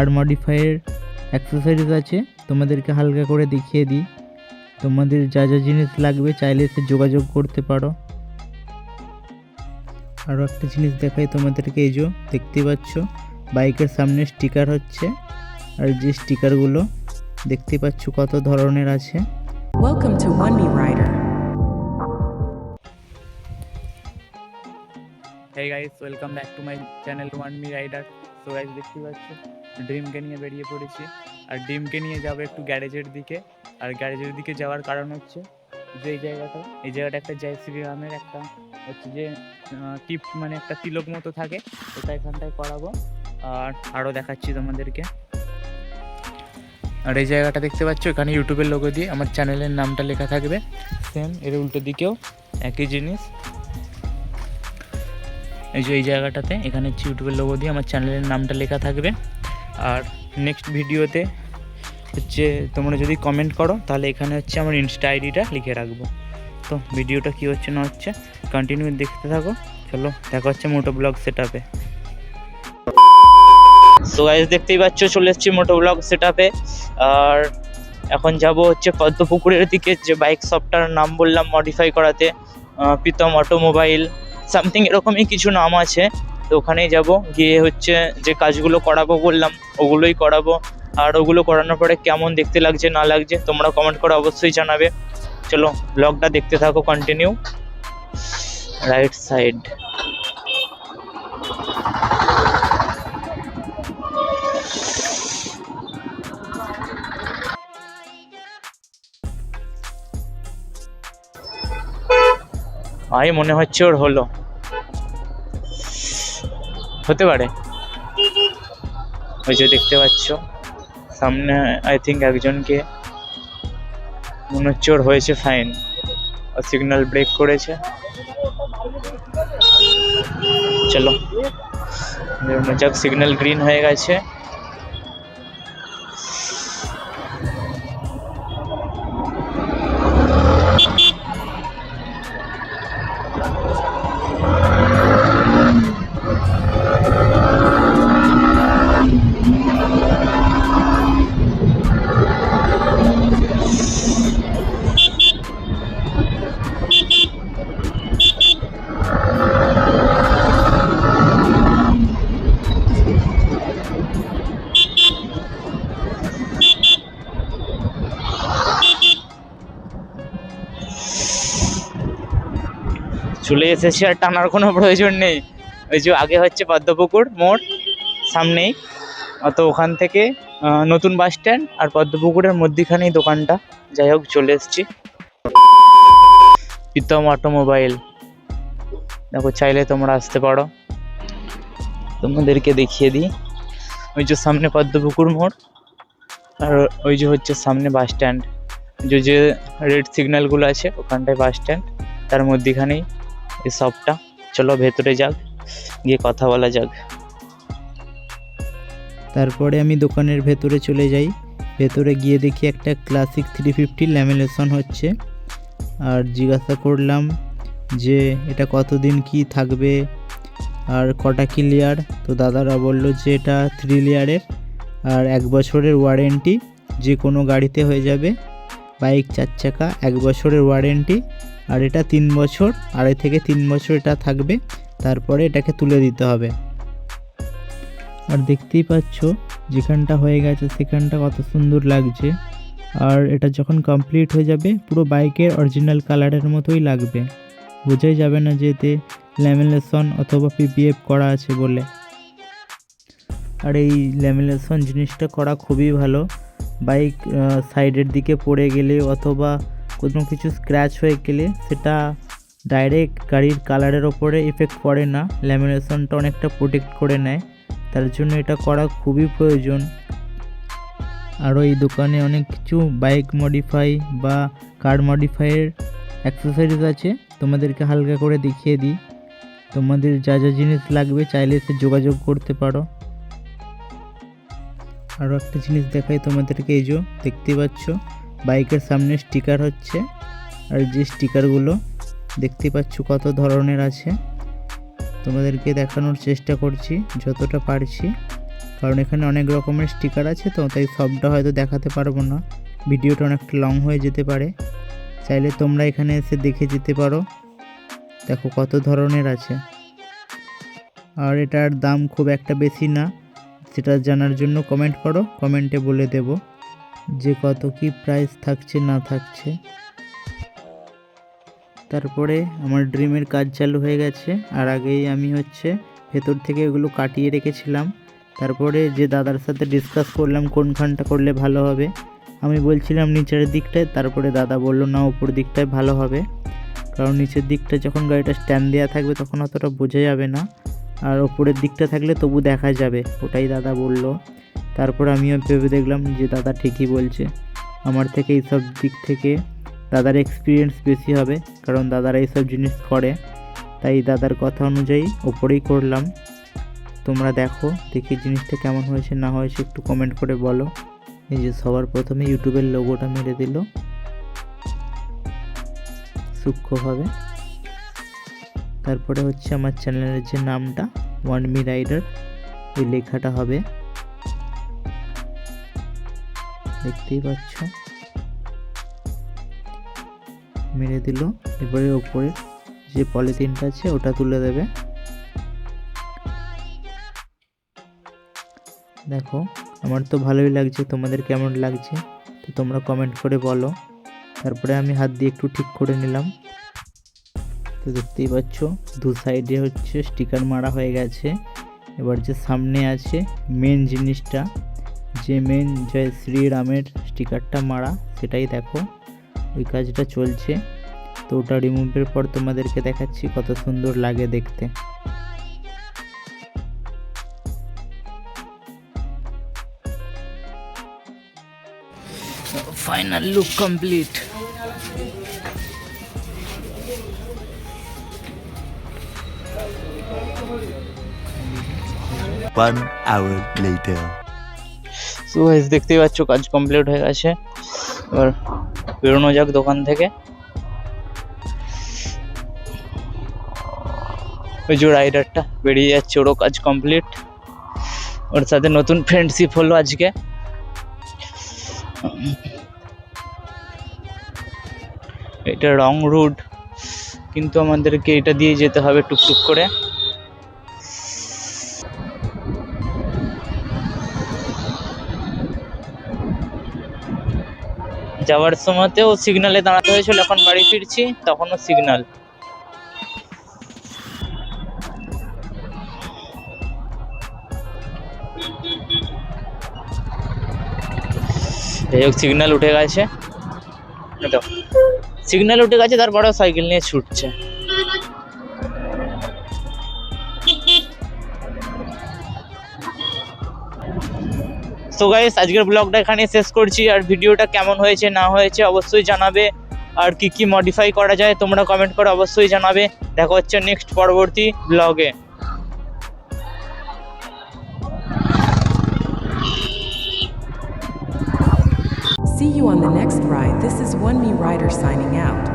কার মডিফাইয়ের accessories আছে, তোমাদেরকে হালকা করে দেখিয়ে দিই। তোমাদের যা যা জিনিস লাগবে চাইলে এসে যোগাযোগ করতে পারো। আরও একটা জিনিস দেখাই তোমাদেরকে, এই যে দেখতে পাচ্ছ বাইকের সামনে স্টিকার হচ্ছে, আর যে স্টিকারগুলো দেখতে পাচ্ছ কত ধরনের আছে। Welcome to One Me Rider. Hey guys, welcome back to my channel One Me Rider. So guys, দেখতে পাচ্ছ ড্রিমকে নিয়ে বেরিয়ে পড়েছি, আর ড্রিমকে নিয়ে যাবো একটু গ্যারেজের দিকে। আর গ্যারেজের দিকে যাওয়ার কারণ হচ্ছে যে এই জায়গাটা একটা জয় শ্রীরামের একটা হচ্ছে যে টিপ, মানে একটা তিলক মতো থাকে, ওটা এখানটায় করাবো। আর আরও দেখাচ্ছি তোমাদেরকে। আর এই জায়গাটা দেখতে পাচ্ছ, এখানে ইউটিউবের লোগো দিয়ে আমার চ্যানেলের নামটা লেখা থাকবে। সেম এর উল্টো দিকেও একই জিনিস। এই যে এই জায়গাটাতে এখানে হচ্ছে ইউটিউবের লোগো দিয়ে আমার চ্যানেলের নামটা লেখা থাকবে। আর নেক্সট ভিডিওতে হচ্ছে তোমরা যদি কমেন্ট করো তাহলে এখানে হচ্ছে আমার ইনস্টা আইডিটা লিখে রাখবো। তো ভিডিওটা কী হচ্ছে না হচ্ছে কন্টিনিউ দেখতে থাকো। চলো দেখা হচ্ছে মোটো ব্লগ সেটআপে। সো গাইস, দেখতেই পাচ্ছ চলে এসেছি মোটো ব্লগ সেটআপে। আর এখন যাব হচ্ছে পদ্মপুকুরের দিকে, যে বাইক শপটার নাম বললাম মডিফাই করাতে, প্রীতম অটোমোবাইল সামথিং এরকমই কিছু নাম আছে। তো ওখানেই যাব, গিয়ে হচ্ছে যে কাজগুলো করাবো বললাম ওগুলোই করাবো। আর ওগুলো করানোর পরে কেমন দেখতে লাগছে না লাগছে তোমরা কমেন্ট করে অবশ্যই জানাবে। চলো ব্লগটা দেখতে থাকো কন্টিনিউ। রাইট সাইড ভাই মনে হচ্ছে ওর হলো, হতে পারে। ওই যে দেখতে পাচ্ছ সামনে, আই থিঙ্ক একজনকে মনে হচ্ছে ওর হয়েছে ফাইন, আর সিগন্যাল ব্রেক করেছে। চলো যাক, সিগন্যাল গ্রিন হয়ে গেছে। চলে এসেছি, আর টানার কোনো প্রয়োজন নেই। ওই যে আগে হচ্ছে পদ্মপুকুর মোড় সামনেই, তো ওখান থেকে নতুন বাস স্ট্যান্ড আর পদ্মপুকুরের মধ্যিখানেই দোকানটা। যাই হোক চলে এসেছি। প্রীতম অটোমোবাইল, দেখো চাইলে তোমরা আসতে পারো। তোমাদেরকে দেখিয়ে দিই, ওই যে সামনে পদ্মপুকুর মোড়, আর ওই যে হচ্ছে সামনে বাস স্ট্যান্ড। যে রেড সিগন্যালগুলো আছে ওখানটায় বাস স্ট্যান্ড, তার মধ্যিখানেই এই শপটা। চলো ভেতরে যাক, গিয়ে কথা বলা যাক। তারপরে আমি দোকানের ভেতরে চলে যাই। ভেতরে গিয়ে দেখি একটা ক্লাসিক 350 ল্যামিনেশন হচ্ছে। আর জিজ্ঞাসা করলাম যে এটা কতদিন কি থাকবে আর কটা কি লেয়ার। তো দাদারা বলল যে এটা 3 লেয়ারের আর 1 বছরের ওয়ারেন্টি, যে কোনো গাড়িতে হয়ে যাবে। বাইক 4 চাকা 1 বছরের ওয়ারেন্টি, আর এটা 3 বছর, 2.5 থেকে 3 বছর এটা থাকবে, তারপরে এটাকে তুলে দিতে হবে। আর দেখতেই পাচ্ছ যেখানটা হয়ে গেছে সেখানটা কত সুন্দর লাগছে। আর এটা যখন কমপ্লিট হয়ে যাবে পুরো বাইকের অরিজিনাল কালারের মতোই লাগবে, বোঝাই যাবে না যে এতে ল্যামিনেশন অথবা পিপিএফ করা আছে বলে। আর এই ল্যামিনেশন জিনিসটা করা খুবই ভালো। বাইক সাইডের দিকে পড়ে গেলে অথবা কোনো কিছু স্ক্র্যাচ হয়ে গেলে সেটা ডাইরেক্ট গাড়ির কালারের ওপরে এফেক্ট পড়ে না, ল্যামিনেশনটা অনেকটা প্রোটেক্ট করে নেয়। তার জন্য এটা করা খুবই প্রয়োজন। আরও এই দোকানে অনেক কিছু বাইক মডিফাই বা কার মডিফাইয়ের অ্যাক্সেসরিজ আছে, তোমাদেরকে হালকা করে দেখিয়ে দিই। তোমাদের যা যা জিনিস লাগবে চাইলে এসে যোগাযোগ করতে পারো। আরও একটা জিনিস দেখাই তোমাদেরকে, এই যে দেখতে পাচ্ছ বাইকের সামনে স্টিকার হচ্ছে, আর যে স্টিকারগুলো দেখতে পাচ্ছ কত ধরনের আছে, তোমাদেরকে দেখানোর চেষ্টা করছি যতটা পারছি। কারণ এখানে অনেক রকমের স্টিকার আছে, তো তাই সবটা হয়তো দেখাতে পারবো না, ভিডিওটা অনেকটা লং হয়ে যেতে পারে। চাইলে তোমরা এখানে এসে দেখে যেতে পারো, দেখো কত ধরনের আছে। আর এটার দাম খুব একটা বেশি না, সেটা জানার জন্য কমেন্ট করো, কমেন্টে বলে দেব যে কত কি প্রাইস থাকছে না থাকছে। তারপরে আমার ড্রিমের কাজ চালু হয়ে গেছে, আর আগেই আমি ভেতর থেকে এগুলো কাটিয়ে রেখেছিলাম। তারপরে যে দাদার সাথে ডিসকাস করলাম কোনখানটা করলে ভালো হবে, আমি বলছিলাম নিচের দিকটায়, তারপরে দাদা বলল না উপর দিকটায় ভালো হবে, কারণ নিচের দিকটা যখন গাড়িটা স্ট্যান্ড দেওয়া থাকবে তখন অতটা বোঝা যাবে না, আর ওপরের দিকটা থাকলে তবু দেখা যাবে, ওটাই দাদা বলল। তারপর আমিও ভেবে দেখলাম যে দাদা ঠিকই বলছে, আমার থেকে এইসব দিক থেকে দাদার এক্সপিরিয়েন্স বেশি হবে, কারণ দাদারা এইসব জিনিস করে, তাই দাদার কথা অনুযায়ী ওপরেই করলাম। তোমরা দেখো দেখি জিনিসটা কেমন হয়েছে না হয়েছে একটু কমেন্ট করে বলো। এই যে সবার প্রথমে ইউটিউবের লোগোটা মেরে দিল সূক্ষ্মভাবে, তারপরে আমার চ্যানেলের যে নামটা ওয়ান মি রাইডার, এই লেখাটা হবে, দেখতেই পাচ্ছ মেরে দিল। এবারে ওপরে যে পলিথিনটা আছে ওটা তুলে দেবে। দেখো আমার তো ভালোই লাগছে, তোমাদের কেমন লাগছে তো তোমরা কমেন্ট করে বলো। তারপরে আমি হাত দিয়ে একটু ঠিক করে নিলাম, তো দেখতেই পাচ্ছ দু সাইডে স্টিকার মারা হয়ে গেছে। এবার যে সামনে আছে মেন জিনিসটা, যে মেন জয় শ্রীরামের স্টিকারটা মারা, সেটাই দেখো ওই কাজটা চলছে। তো ওটা রিমুভের পর তোমাদেরকে দেখাচ্ছি কত সুন্দর লাগে দেখতে। Final look complete. 1 hour later. So guys দেখতেই পাচ্ছ কাজ কমপ্লিট হয়ে গেছে, এবার বেরোনো যাক দোকান থেকে। ওই যে রাইডারটা বেরিয়ে যাচ্ছে, ওরও কাজ কমপ্লিট, ওর সাথে নতুন ফ্রেন্ডশিপ হলো আজকে। এটা রং রুট, কিন্তু আমাদেরকে এটা দিয়ে যেতে হবে টুকটুক করে। যাওয়ার সময়তেও সিগনালে দাঁড়াতে হয়েছিল, এখন বাড়ি ফিরছি তখনও সিগনাল। যাই হোক সিগনাল উঠে গেছে, সিগনাল উঠে গেছে, তারপরেও সাইকেল নিয়ে ছুটছে। সো গাইস আজকের ব্লগটা এখানে শেষ করছি, আর ভিডিওটা কেমন হয়েছে না হয়েছে অবশ্যই জানাবে, আর কি কি মডিফাই করা যায় তোমরা কমেন্ট করে অবশ্যই জানাবে। দেখা হচ্ছে নেক্সট পরবর্তী ব্লগে। See you on the next ride. This is One Me Rider signing out.